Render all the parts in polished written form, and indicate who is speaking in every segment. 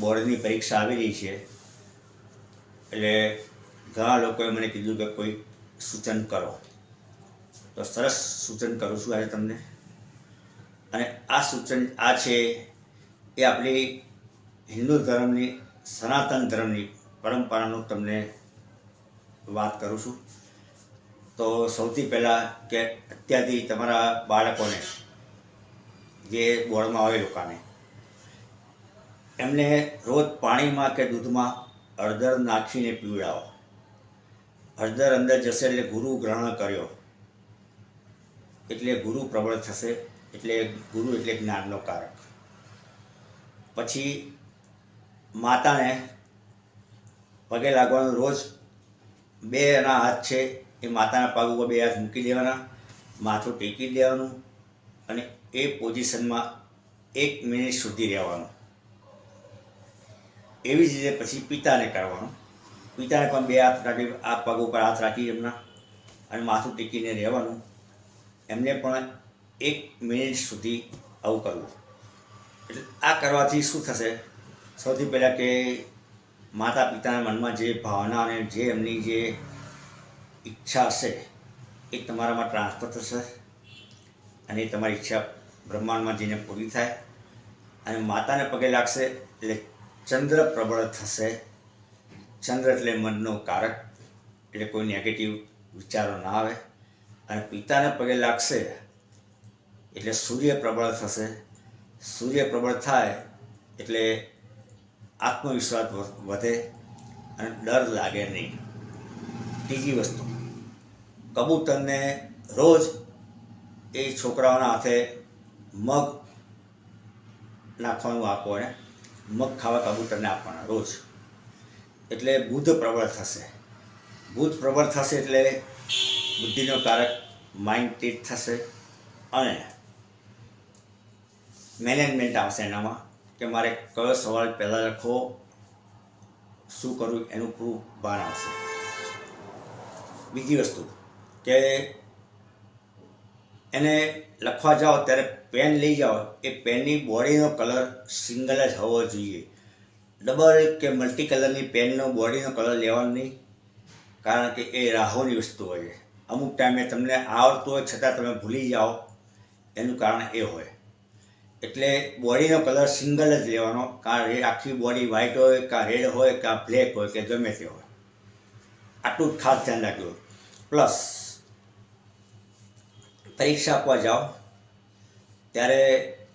Speaker 1: બોર્ડની પરીક્ષા આવી રહી છે એટલે ઘણા લોકોએ મને કીધું કે કોઈ સૂચન કરો, તો સરસ સૂચન કરું છું આજે તમને. અને આ સૂચન આ છે એ આપણી હિન્દુ ધર્મની, સનાતન ધર્મની પરંપરાનું તમને વાત કરું છું. તો સૌથી પહેલાં કે અત્યારથી તમારા બાળકોને જે બોર્ડમાં આવે લોકોને એમને રોજ પાણીમાં કે દૂધમાં હળદર નાખીને પીવડાવો. હળદર અંદર જશે એટલે ગુરુ ગ્રહણ કર્યો એટલે ગુરુ પ્રબળ થશે, એટલે ગુરુ એટલે જ્ઞાનનો કારક. પછી માતાને પગે લાગવાનું. રોજ બે એના હાથ છે એ માતાના પગ ઉપર બે હાથ મૂકી દેવાના, માથું ટેકી દેવાનું અને એ પોઝિશનમાં 1 મિનિટ સુધી રહેવાનું. એવી જ રીતે પછી પિતાને કરવાનું. પિતાને પણ બે હાથ રાખી, આ પગ ઉપર હાથ રાખી એમના અને માથું ટેકીને રહેવાનું. એમને પણ 1 મિનિટ સુધી આવું કરવું. એટલે આ કરવાથી શું થશે? સૌથી પહેલાં કે માતા પિતાના મનમાં જે ભાવના અને જે એમની જે ઈચ્છા હશે એ તમારામાં ટ્રાન્સફર થશે અને એ તમારી ઈચ્છા બ્રહ્માંડમાં જઈને પૂરી થાય. અને માતાને પગે લાગશે એટલે ચંદ્ર પ્રબળ થશે. ચંદ્ર એટલે મનનો કારક, એટલે કોઈ નેગેટિવ વિચારો ના આવે. અને પિતાને પગે લાગશે એટલે સૂર્ય પ્રબળ થશે. સૂર્ય પ્રબળ થાય એટલે આત્મવિશ્વાસ વધે અને ડર લાગે નહીં. ત્રીજી વસ્તુ, કબૂતરને રોજ એ છોકરાઓના હાથે મગ નાખવાનું આપો અને મગ ખાવા કબૂતરને આપવાના રોજ. એટલે બુધ પ્રબળ થશે. બુધ પ્રબળ થશે એટલે બુદ્ધિનો કારક માઇન્ડ તેજ થશે અને મેનેજમેન્ટ આવશે એનામાં કે મારે કયો સવાલ પહેલાં લખવો, શું કરવું એનું પૂરું ભાન આવશે. બીજી વસ્તુ કે એને લખવા જાઓ ત્યારે પેન લઈ જાઓ, એ પેનની બોડીનો કલર સિંગલ જ હોવો જોઈએ. ડબલ કે મલ્ટી કલરની પેનનો બોડીનો કલર લેવાનો નહીં, કારણ કે એ રાહુની વસ્તુ હોય છે. અમુક ટાઈમે તમને આવડતું હોય છતાં તમે ભૂલી જાઓ, એનું કારણ એ હોય. એટલે બોડીનો કલર સિંગલ જ લેવાનો, કાં આખી બોડી વ્હાઇટ હોય, કાં રેડ હોય, કાં બ્લેક હોય, કે ગમે તે હોય. આટલું જ ખાસ ધ્યાન રાખજો. પ્લસ પરીક્ષા આપવા જાઓ ત્યારે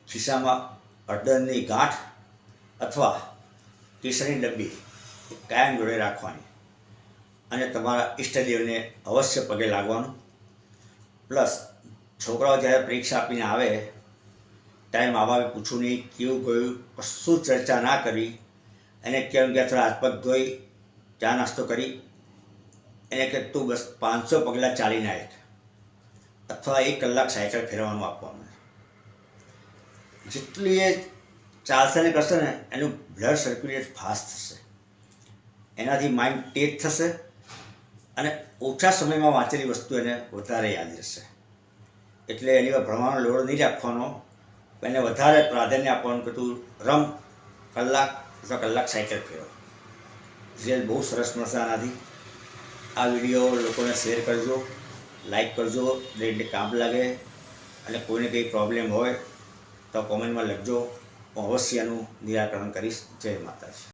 Speaker 1: ખિસ્સામાં હળદરની ગાંઠ અથવા કેસરની ડબ્બી કાયમ જોડે રાખવાની અને તમારા ઈષ્ટદેવને અવશ્ય પગે લાગવાનું. પ્લસ છોકરાઓ જ્યારે પરીક્ષા આપીને આવે ત્યારે મા બાપે પૂછવું નહીં, કેવું ગયું, કશું ચર્ચા ના કરી. એને કેમ કે થોડા હાથ પગ ધોઈ ચા નાસ્તો કરી એને કે તું બસ 500 પગલાં ચાલીને આવે અથવા 1 કલાક સાયકલ ફેરવાનું આપવાનું. જેટલી એ ચાલશે ને કરશે ને એનું બ્લડ સર્ક્યુલેટ ફાસ્ટ થશે, એનાથી માઇન્ડ તેજ થશે અને ઓછા સમયમાં વાંચેલી વસ્તુ એને વધારે યાદ રહેશે. એટલે એની પર ભણવાનો લોડ નહીં રાખવાનો, એને વધારે પ્રાધાન્ય આપવાનું કે તું રમ કલાક અથવા કલાક સાયકલ ફેરવ. રિઝલ્ટ બહુ સરસ મળશે આનાથી. આ વિડીયો લોકોને શેર કરજો, લાઈક કરજો, એટલે કામ લાગે. અને કોઈને કંઈ પ્રોબ્લેમ હોય તો કોમેન્ટમાં લખજો, હું અવશ્ય એનું નિરાકરણ કરીશ. જય માતાજી.